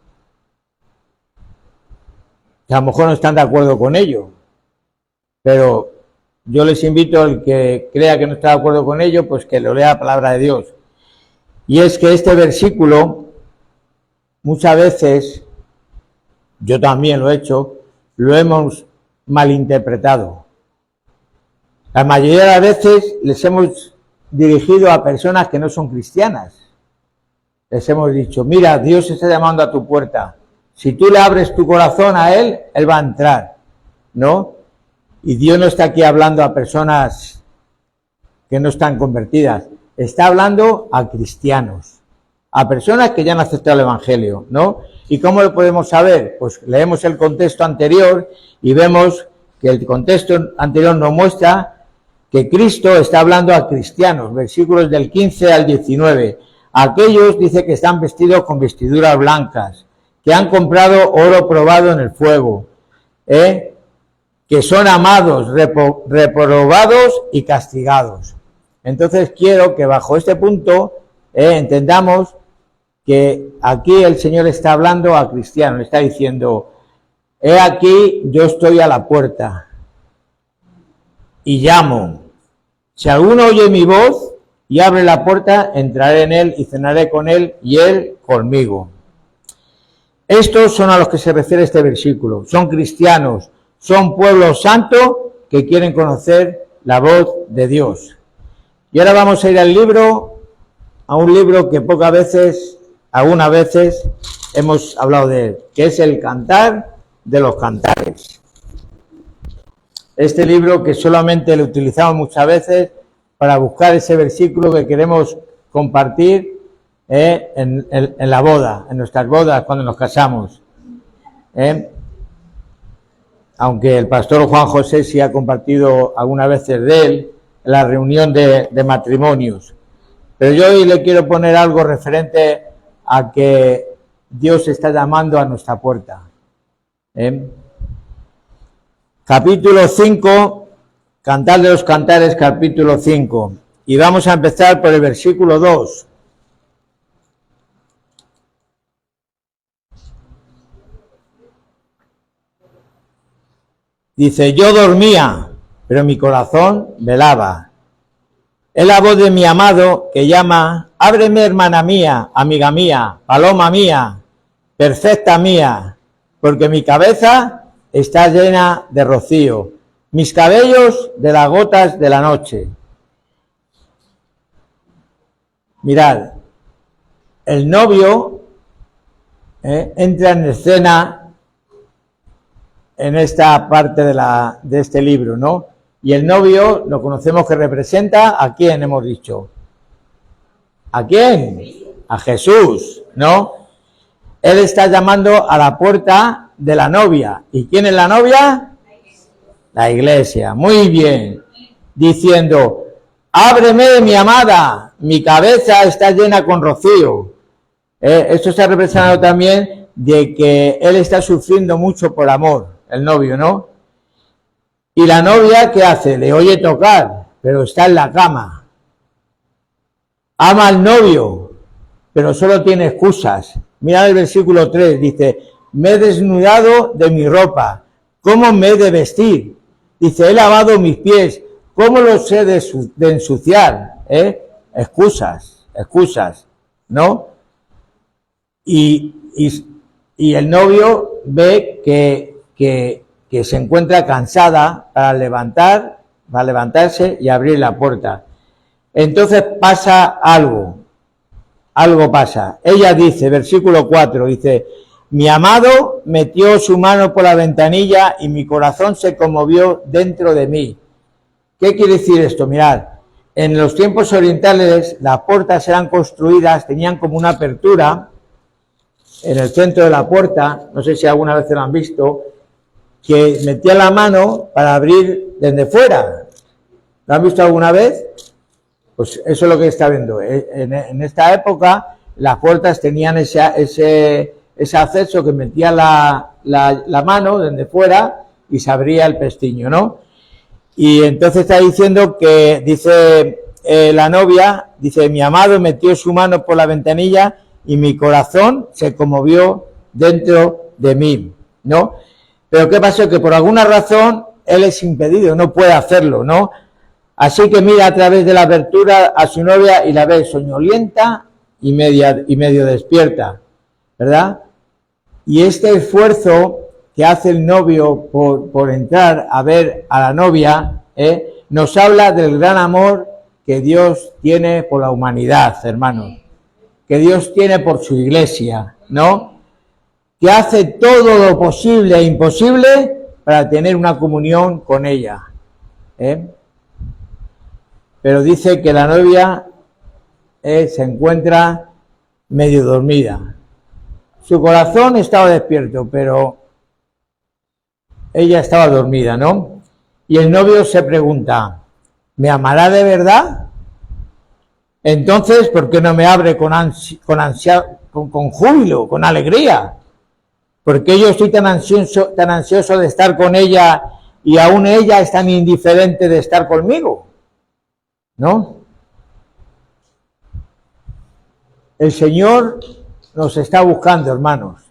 que a lo mejor no están de acuerdo con ello, pero yo les invito al que crea que no está de acuerdo con ello, pues que lo lea la palabra de Dios. Y es que este versículo, muchas veces, yo también lo he hecho, lo hemos malinterpretado. La mayoría de las veces les hemos dirigido a personas que no son cristianas. Les hemos dicho, mira, Dios está llamando a tu puerta. Si tú le abres tu corazón a Él, Él va a entrar, ¿no? Y Dios no está aquí hablando a personas que no están convertidas. Está hablando a cristianos, a personas que ya han aceptado el Evangelio, ¿no? ¿Y cómo lo podemos saber? Pues leemos el contexto anterior y vemos que el contexto anterior nos muestra que Cristo está hablando a cristianos, versículos del 15 al 19. Aquellos, dice, que están vestidos con vestiduras blancas, que han comprado oro probado en el fuego, que son amados, reprobados y castigados. Entonces quiero que bajo este punto entendamos que aquí el Señor está hablando a cristianos, le está diciendo, he aquí, yo estoy a la puerta y llamo. Si alguno oye mi voz y abre la puerta, entraré en él y cenaré con él y él conmigo. Estos son a los que se refiere este versículo. Son cristianos, son pueblo santo que quieren conocer la voz de Dios. Y ahora vamos a ir al libro, a un libro que pocas veces, algunas veces, hemos hablado de él, que es el Cantar de los Cantares. Este libro que solamente lo utilizamos muchas veces para buscar ese versículo que queremos compartir en la boda, en nuestras bodas, cuando nos casamos. Aunque el pastor Juan José sí ha compartido algunas veces de él en la reunión de matrimonios. Pero yo hoy le quiero poner algo referente a que Dios está llamando a nuestra puerta. Capítulo 5, Cantar de los Cantares, capítulo 5. Y vamos a empezar por el versículo 2. Dice, yo dormía, pero mi corazón velaba. Es la voz de mi amado que llama, ábreme, hermana mía, amiga mía, paloma mía, perfecta mía, porque mi cabeza está llena de rocío, mis cabellos de las gotas de la noche. Mirad, el novio entra en escena en esta parte de este libro, ¿no? Y el novio lo conocemos que representa a quién, hemos dicho. ¿A quién? A Jesús, ¿no? Él está llamando a la puerta de la novia. ¿Y quién es la novia? La iglesia. Muy bien. Diciendo, ábreme, mi amada, mi cabeza está llena con rocío. Esto se ha representado también de que él está sufriendo mucho por amor, el novio, ¿no? Y la novia, ¿qué hace? Le oye tocar, pero está en la cama. Ama al novio, pero solo tiene excusas. Mira el versículo 3, dice, me he desnudado de mi ropa, ¿cómo me he de vestir? Dice, he lavado mis pies, ¿cómo los he de ensuciar? Excusas, ¿no? Y el novio ve que se encuentra cansada para levantarse y abrir la puerta. Entonces pasa algo pasa. Ella dice, versículo 4, dice, mi amado metió su mano por la ventanilla y mi corazón se conmovió dentro de mí. ¿Qué quiere decir esto? Mirad, en los tiempos orientales las puertas eran construidas, tenían como una apertura en el centro de la puerta, no sé si alguna vez lo han visto, que metía la mano para abrir desde fuera. ¿Lo han visto alguna vez? Pues eso es lo que está viendo. En esta época las puertas tenían ese acceso que metía la mano desde fuera y se abría el pestiño, ¿no? Y entonces está diciendo que, dice la novia, dice, mi amado metió su mano por la ventanilla y mi corazón se conmovió dentro de mí, ¿no? Pero ¿qué pasó? Que por alguna razón él es impedido, no puede hacerlo, ¿no? Así que mira a través de la abertura a su novia y la ve soñolienta y medio despierta, ¿verdad? Y este esfuerzo que hace el novio por entrar a ver a la novia, nos habla del gran amor que Dios tiene por la humanidad, hermanos, que Dios tiene por su iglesia, ¿no? Que hace todo lo posible e imposible para tener una comunión con ella, Pero dice que la novia se encuentra medio dormida. Su corazón estaba despierto, pero ella estaba dormida, ¿no? Y el novio se pregunta, ¿me amará de verdad? Entonces, ¿por qué no me abre con júbilo, con alegría? ¿Por qué yo estoy tan ansioso de estar con ella y aún ella es tan indiferente de estar conmigo? ¿No? El Señor nos está buscando, hermanos,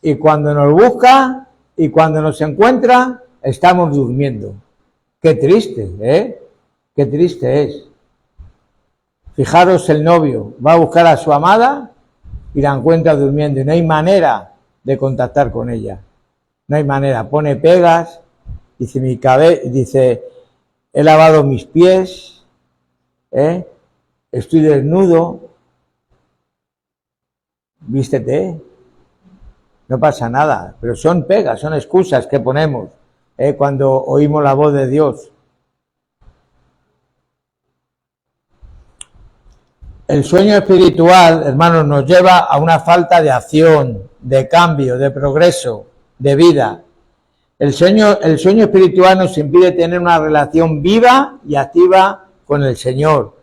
y cuando nos busca y cuando nos encuentra, estamos durmiendo. Qué triste, Qué triste es. Fijaros, el novio va a buscar a su amada y la encuentra durmiendo y no hay manera de contactar con ella. No hay manera. Pone pegas, dice, he lavado mis pies, estoy desnudo, vístete, no pasa nada, pero son pegas, son excusas que ponemos cuando oímos la voz de Dios. El sueño espiritual, hermanos, nos lleva a una falta de acción, de cambio, de progreso, de vida. El sueño espiritual nos impide tener una relación viva y activa con el Señor.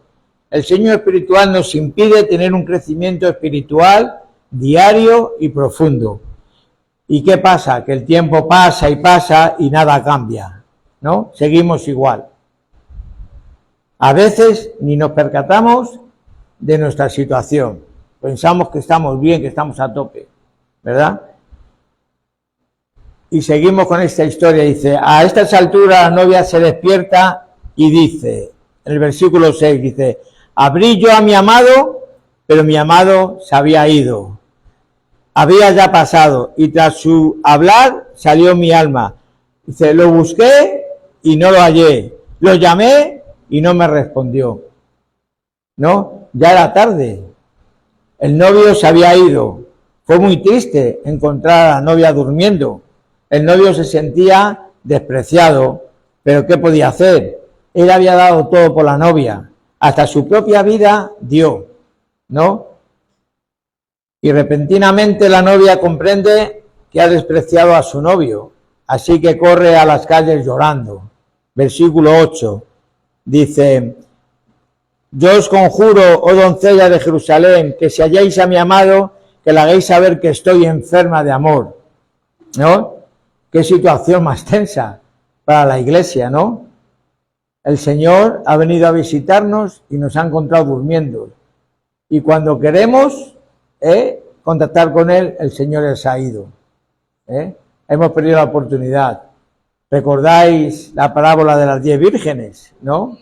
El sueño espiritual nos impide tener un crecimiento espiritual diario y profundo. ¿Y qué pasa? Que el tiempo pasa y nada cambia, ¿no? Seguimos igual. A veces ni nos percatamos de nuestra situación. Pensamos que estamos bien, que estamos a tope, ¿verdad? Y seguimos con esta historia. Dice, a estas alturas la novia se despierta y dice, en el versículo 6, dice, abrí yo a mi amado, pero mi amado se había ido. Había ya pasado, y tras su hablar salió mi alma. Dice, lo busqué y no lo hallé. Lo llamé y no me respondió. ¿No? Ya era tarde. El novio se había ido. Fue muy triste encontrar a la novia durmiendo. El novio se sentía despreciado, pero ¿qué podía hacer? Él había dado todo por la novia, hasta su propia vida dio, ¿no? Y repentinamente la novia comprende que ha despreciado a su novio, así que corre a las calles llorando. Versículo 8 dice: yo os conjuro, oh doncella de Jerusalén, que si halláis a mi amado, que le hagáis saber que estoy enferma de amor, ¿no? Qué situación más tensa para la iglesia, ¿no? El Señor ha venido a visitarnos y nos ha encontrado durmiendo. Y cuando queremos contactar con Él, el Señor se ha ido. Hemos perdido la oportunidad. ¿Recordáis la parábola de las 10 vírgenes, no?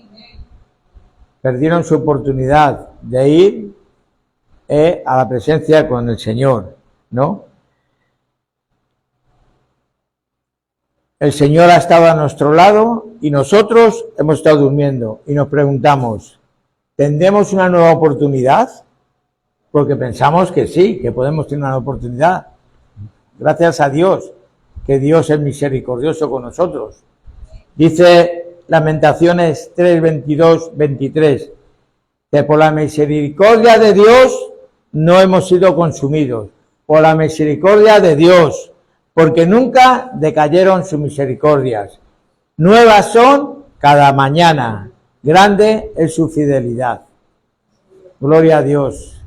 Perdieron su oportunidad de ir a la presencia con el Señor, ¿no? El Señor ha estado a nuestro lado y nosotros hemos estado durmiendo y nos preguntamos, ¿tendremos una nueva oportunidad? Porque pensamos que sí, que podemos tener una nueva oportunidad. Gracias a Dios, que Dios es misericordioso con nosotros. Dice Lamentaciones 3, 22, 23, que por la misericordia de Dios no hemos sido consumidos. Por la misericordia de Dios, porque nunca decayeron sus misericordias. Nuevas son cada mañana, grande es su fidelidad. Gloria a Dios.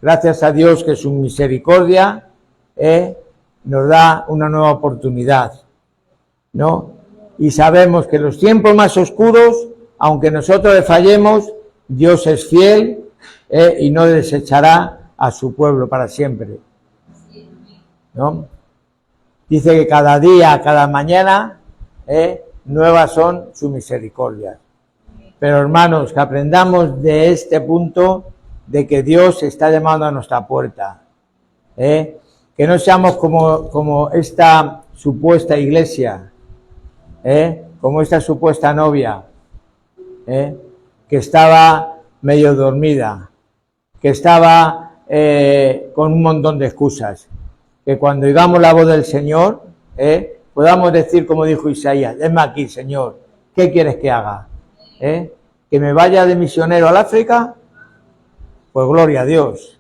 Gracias a Dios que su misericordia nos da una nueva oportunidad, ¿no? Y sabemos que los tiempos más oscuros, aunque nosotros le fallemos, Dios es fiel y no desechará a su pueblo para siempre, ¿no? Dice que cada día, cada mañana, nuevas son sus misericordias. Pero hermanos, que aprendamos de este punto de que Dios está llamando a nuestra puerta. Que no seamos como esta supuesta iglesia, como esta supuesta novia, que estaba medio dormida, que estaba con un montón de excusas. Que cuando oigamos la voz del Señor, podamos decir como dijo Isaías: venme aquí, Señor, ¿qué quieres que haga? ¿Que me vaya de misionero al África? Pues gloria a Dios.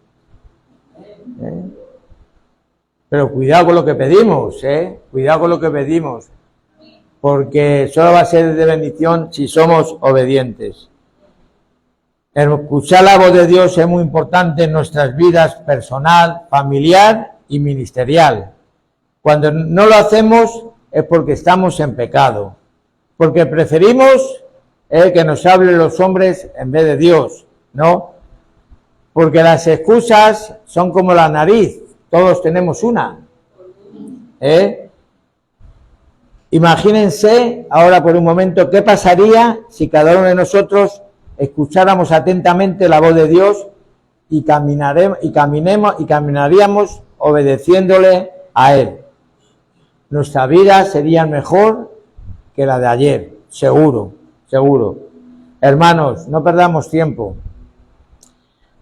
Pero cuidado con lo que pedimos, cuidado con lo que pedimos, porque solo va a ser de bendición si somos obedientes. Escuchar la voz de Dios es muy importante en nuestras vidas personal, familiar y ministerial. Cuando no lo hacemos es porque estamos en pecado, porque preferimos que nos hablen los hombres en vez de Dios, ¿no? Porque las excusas son como la nariz, todos tenemos una. Imagínense ahora por un momento qué pasaría si cada uno de nosotros escucháramos atentamente la voz de Dios y caminaríamos obedeciéndole a Él. Nuestra vida sería mejor que la de ayer, seguro, seguro. Hermanos, no perdamos tiempo.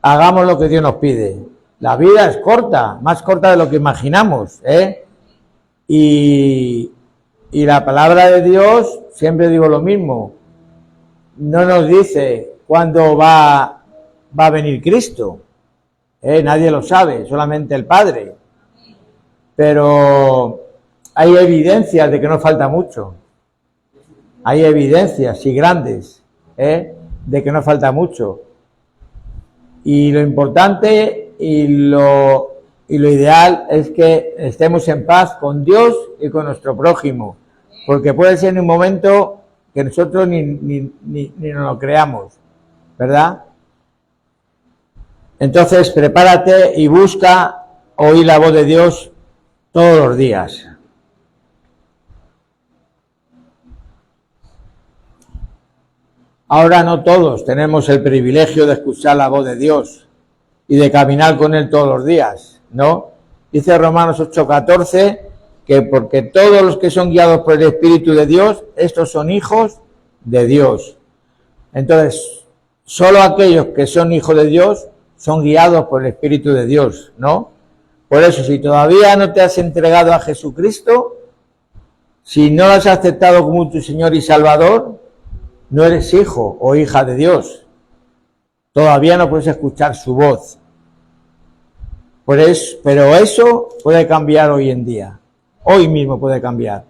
Hagamos lo que Dios nos pide. La vida es corta, más corta de lo que imaginamos, Y la palabra de Dios, siempre digo lo mismo, no nos dice cuándo va a venir Cristo. Nadie lo sabe, solamente el Padre. Pero hay evidencias de que no falta mucho. Hay evidencias, y grandes, de que no falta mucho. Y lo importante y lo ideal es que estemos en paz con Dios y con nuestro prójimo. Porque puede ser en un momento que nosotros ni nos lo creamos, ¿verdad? Entonces, prepárate y busca oír la voz de Dios todos los días. Ahora no todos tenemos el privilegio de escuchar la voz de Dios y de caminar con Él todos los días, ¿no? Dice Romanos 8:14 que porque todos los que son guiados por el Espíritu de Dios, estos son hijos de Dios. Entonces, solo aquellos que son hijos de Dios son guiados por el Espíritu de Dios, ¿no? Por eso, si todavía no te has entregado a Jesucristo, si no lo has aceptado como tu Señor y Salvador, no eres hijo o hija de Dios. Todavía no puedes escuchar su voz. Pero eso puede cambiar hoy en día. Hoy mismo puede cambiar.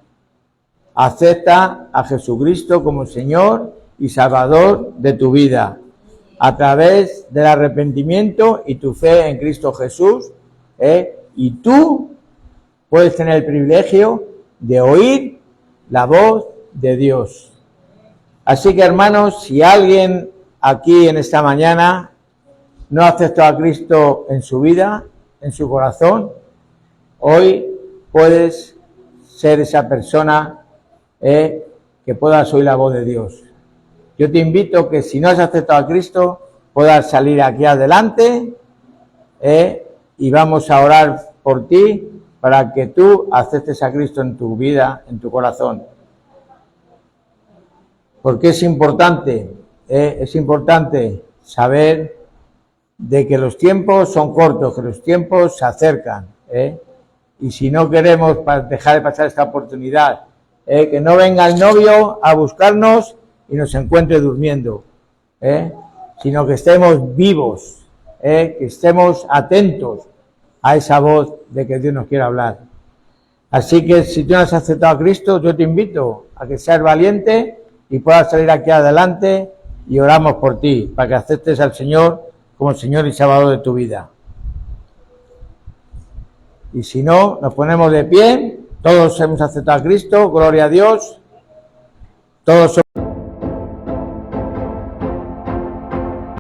Acepta a Jesucristo como Señor y Salvador de tu vida, a través del arrepentimiento y tu fe en Cristo Jesús, y tú puedes tener el privilegio de oír la voz de Dios. Así que, hermanos, si alguien aquí en esta mañana no aceptó a Cristo en su vida, en su corazón, hoy puedes ser esa persona que puedas oír la voz de Dios. Yo te invito que si no has aceptado a Cristo, puedas salir aquí adelante y vamos a orar por ti para que tú aceptes a Cristo en tu vida, en tu corazón. Porque es importante saber de que los tiempos son cortos, que los tiempos se acercan, y si no queremos dejar de pasar esta oportunidad, que no venga el novio a buscarnos y nos encuentre durmiendo, sino que estemos vivos, que estemos atentos a esa voz de que Dios nos quiere hablar. Así que si tú no has aceptado a Cristo, yo te invito a que seas valiente y puedas salir aquí adelante y oramos por ti, para que aceptes al Señor como Señor y Salvador de tu vida. Y si no, nos ponemos de pie, todos hemos aceptado a Cristo, gloria a Dios, todos somos